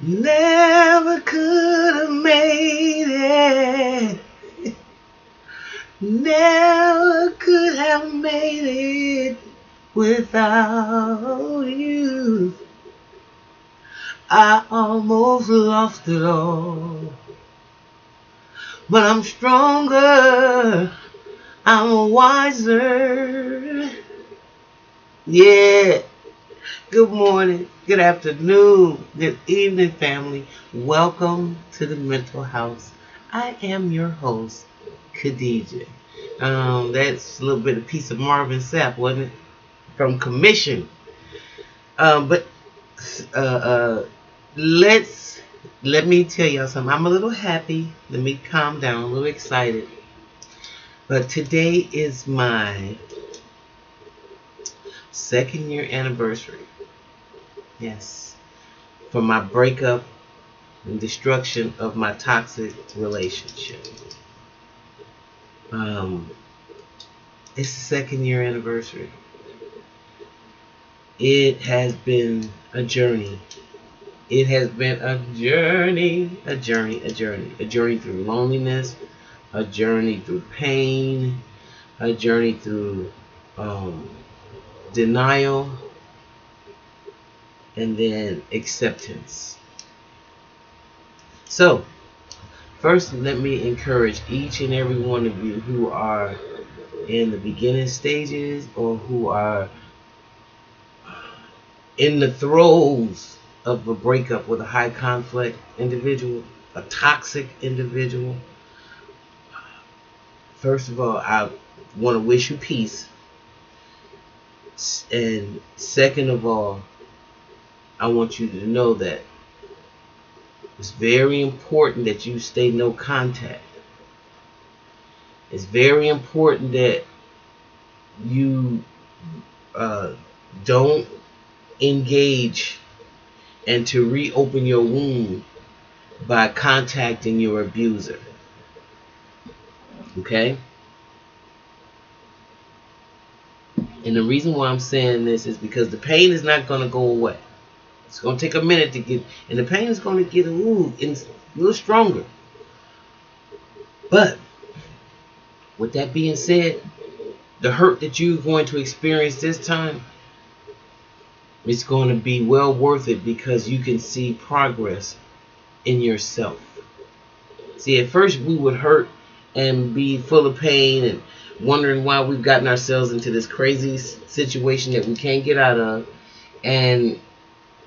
Never could have made it. Never could have made it without you. I almost lost it all. But I'm stronger. I'm wiser. Yeah. Good morning, good afternoon, good evening, family. Welcome to the Mental House. I am your host, Khadijah. That's a little bit of piece of Marvin Sapp, wasn't it? From Commission. But uh, uh, let's let me tell y'all something. I'm a little happy. Let me calm down. A little excited. But today is my second year anniversary. Yes, for my breakup and destruction of my toxic relationship. Um, it's the second year anniversary. It has been a journey. It has been a journey, a journey through loneliness, a journey through pain, a journey through um, denial, and then acceptance. So, first, let me encourage each and every one of you who are in the beginning stages or who are in the throes of a breakup with a high conflict individual, a toxic individual. First of all, I want to wish you peace. And second of all, I want you to know that it's very important that you stay no contact. It's very important that you uh, don't engage and to reopen your wound by contacting your abuser. Okay? And the reason why I'm saying this is because the pain is not going to go away. It's going to take a minute to get, and the pain is going to get a little stronger. But with that being said, the hurt that you're going to experience this time is going to be well worth it because you can see progress in yourself. See, at first we would hurt and be full of pain and wondering why we've gotten ourselves into this crazy situation that we can't get out of, and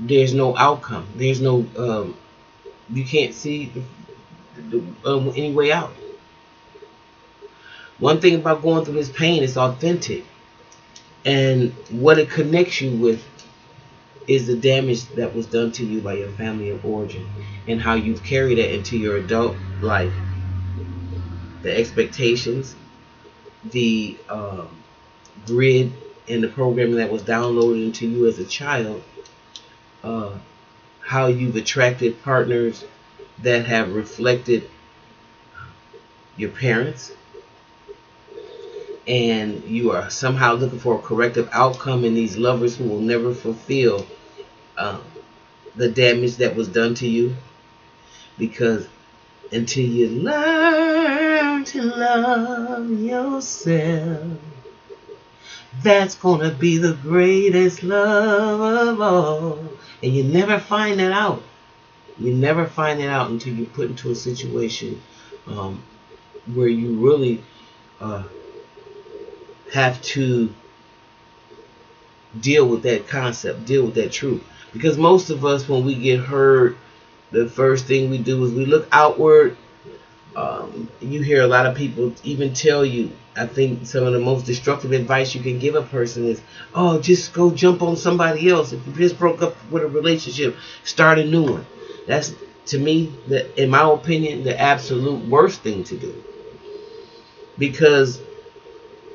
there's no outcome. There's no, you can't see any way out. One thing about going through this pain, it's authentic. And what it connects you with is the damage that was done to you by your family of origin and how you've carried it into your adult life. The expectations, the grid, and the programming that was downloaded into you as a child, how you've attracted partners that have reflected your parents, and you are somehow looking for a corrective outcome in these lovers who will never fulfill um, the damage that was done to you. Because until you learn to love yourself, that's gonna be the greatest love of all. And you never find that out. You never find it out until you put into a situation where you really have to deal with that concept, deal with that truth. Because most of us, when we get hurt, the first thing we do is we look outward. You hear a lot of people even tell you, I think some of the most destructive advice you can give a person is, oh, just go jump on somebody else. If you just broke up with a relationship, start a new one. That's, to me, in my opinion, the absolute worst thing to do. Because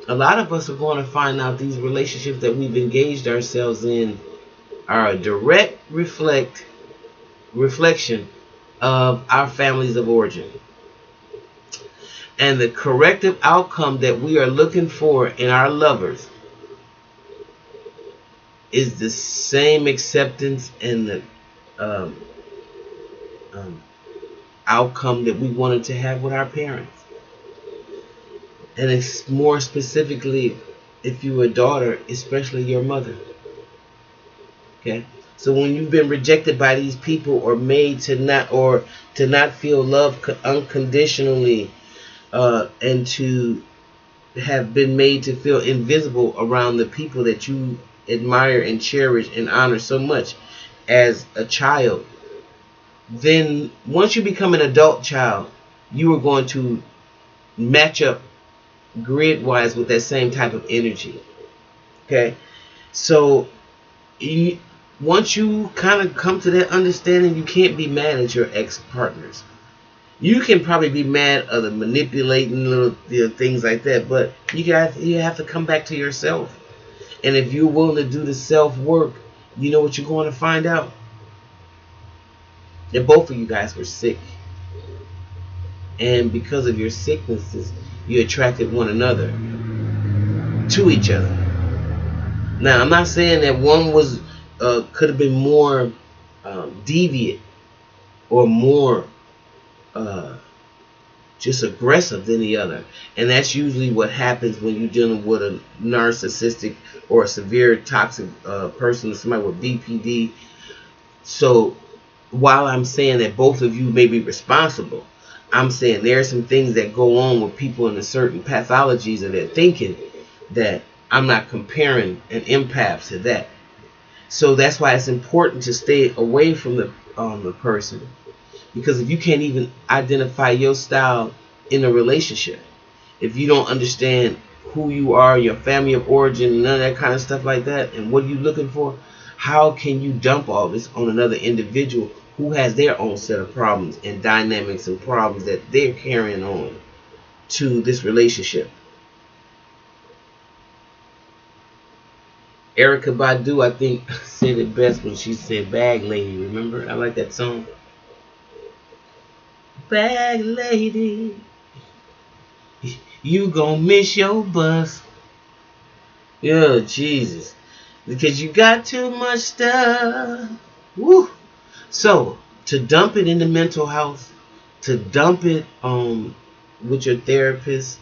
a lot of us are going to find out these relationships that we've engaged ourselves in are a direct reflection of our families of origin. And the corrective outcome that we are looking for in our lovers is the same acceptance and the um, outcome that we wanted to have with our parents. And it's more specifically, if you're a daughter, especially your mother. Okay? So when you've been rejected by these people, or made to not feel love unconditionally, and to have been made to feel invisible around the people that you admire and cherish and honor so much as a child, then once you become an adult child, you are going to match up grid wise with that same type of energy. Okay? So you, once you kind of come to that understanding, you can't be mad at your ex partners. You can probably be mad at the manipulating little, things like that, but you have to come back to yourself. And if you're willing to do the self work, you know what you're going to find out? That both of you guys were sick, and because of your sicknesses, you attracted one another to each other. Now, I'm not saying that one was could have been more deviant or more uh, just aggressive than the other, and that's usually what happens when you're dealing with a narcissistic or a severe toxic person, somebody with BPD. So, while I'm saying that both of you may be responsible, I'm saying there are some things that go on with people in a certain pathologies of their thinking that I'm not comparing an empath to that. So that's why it's important to stay away from the person, because if you can't even identify your style in a relationship, if you don't understand who you are, your family of origin, none of that kind of stuff like that, and what are you looking for, how can you dump all this on another individual who has their own set of problems and dynamics and problems that they're carrying on to this relationship? Erykah Badu, I think, said it best when she said "Bag Lady." Remember? I like that song. Bag Lady, you gon' miss your bus. Yeah, Jesus. Because you got too much stuff. Woo. So, to dump it in the mental health, to dump it with your therapist,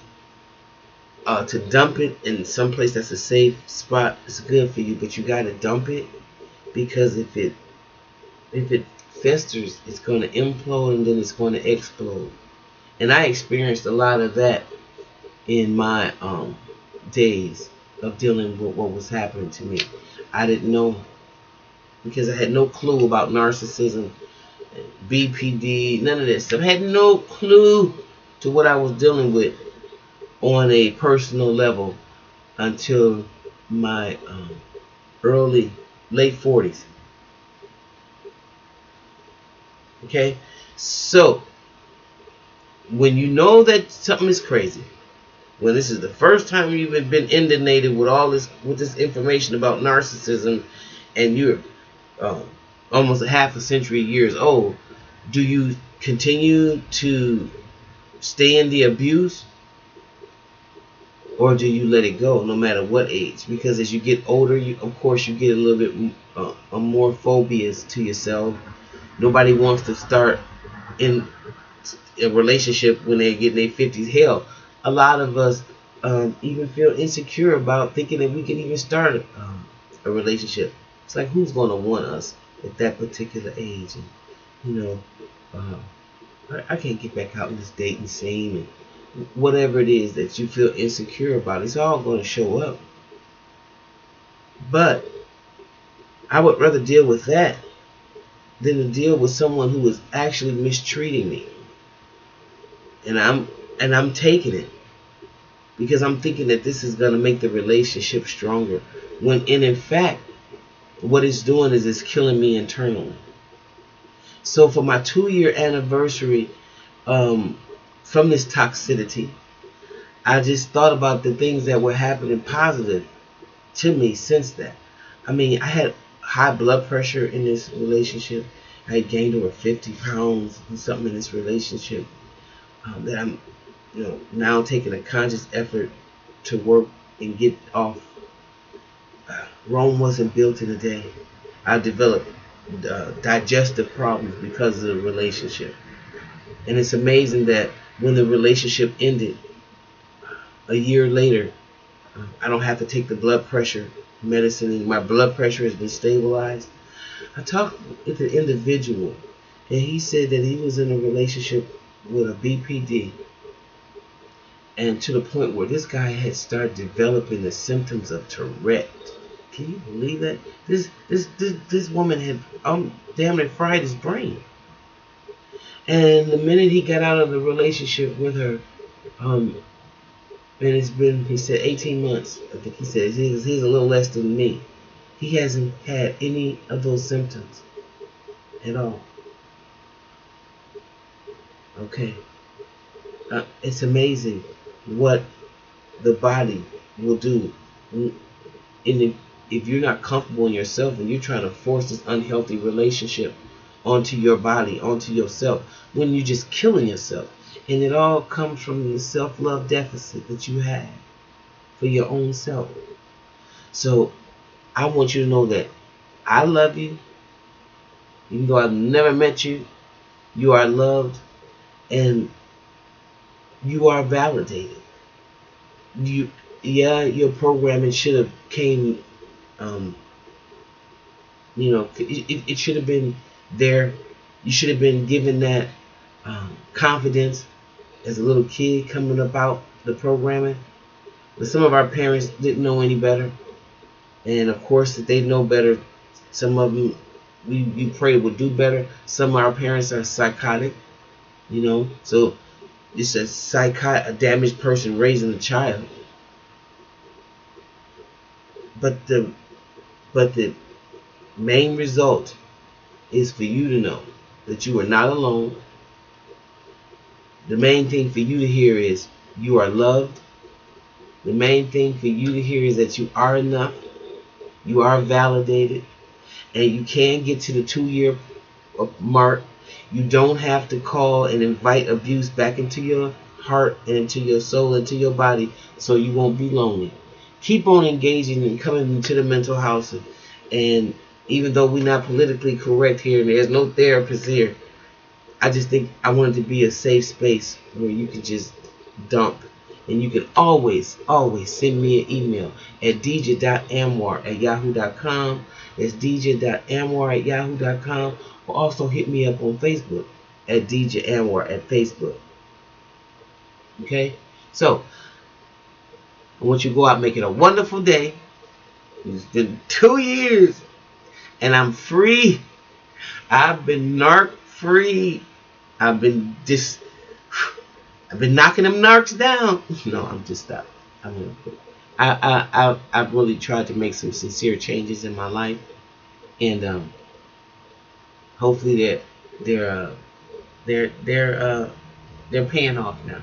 to dump it in some place that's a safe spot, it's good for you, but you gotta dump it, because if it festers, it's gonna implode and then it's gonna explode. And I experienced a lot of that in my days of dealing with what was happening to me. I didn't know, because I had no clue about narcissism, BPD, none of this stuff. I had no clue to what I was dealing with on a personal level until my late 40s. Okay? So, when you know that something is crazy, when this is the first time you've been inundated with this information about narcissism, and you're almost a half a century years old, do you continue to stay in the abuse, or do you let it go no matter what age? Because as you get older, of course you get a little bit more phobias to yourself. Nobody wants to start in a relationship when they get in their 50s. Hell, a lot of us even feel insecure about thinking that we can even start a relationship. It's like, who's going to want us at that particular age? And, you know, I can't get back out in this dating scene, and whatever it is that you feel insecure about, it's all going to show up. But I would rather deal with that than to deal with someone who is actually mistreating me. And I'm taking it because I'm thinking that this is going to make the relationship stronger, when in fact what it's doing is it's killing me internally. So for my 2-year anniversary from this toxicity, I just thought about the things that were happening positive to me since that. I mean, I had high blood pressure in this relationship. I had gained over 50 pounds and something in this relationship, that I'm now taking a conscious effort to work and get off. Rome wasn't built in a day. I developed digestive problems because of the relationship. And it's amazing that when the relationship ended, a year later, I don't have to take the blood pressure medicine, and my blood pressure has been stabilized. I talked with an individual, and he said that he was in a relationship with a BPD, and to the point where this guy had started developing the symptoms of Tourette. Can you believe that? This woman had damn near fried his brain. And the minute he got out of the relationship with her, um, and it's been, he said, 18 months. I think he said he's a little less than me. He hasn't had any of those symptoms at all. Okay. It's amazing what the body will do. And if you're not comfortable in yourself and you're trying to force this unhealthy relationship onto your body, onto yourself, when you're just killing yourself. And it all comes from the self-love deficit that you have for your own self. So I want you to know that I love you. Even though I've never met you, you are loved and you are validated. Your programming should have came, um, it should have been there. You should have been given that confidence as a little kid coming about the programming. But some of our parents didn't know any better. And of course, if they know better, some of them we pray would do better. Some of our parents are psychotic, so it's a damaged person raising a child. But the main result is for you to know that you are not alone. The main thing for you to hear is you are loved. The main thing for you to hear is that you are enough. You are validated. And you can get to the 2-year mark. You don't have to call and invite abuse back into your heart and into your soul, into your body, so you won't be lonely. Keep on engaging and coming into the mental house. And even though we're not politically correct here and there's no therapist here, I just think I want it to be a safe space where you can just dump. And you can always send me an email at dj.anwar@yahoo.com. That's dj.anwar@yahoo.com. Or also hit me up on Facebook at DJ Anwar at Facebook. Okay? So, I want you to go out and make it a wonderful day. It's been 2 years and I'm free. I've been narc free. I've been knocking them narcs down. No, I'm just stopped. I've really tried to make some sincere changes in my life, and hopefully they're paying off now.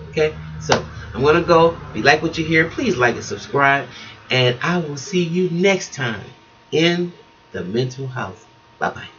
Okay, so I'm gonna go. If you like what you hear, please like and subscribe, and I will see you next time in the mental house. Bye bye.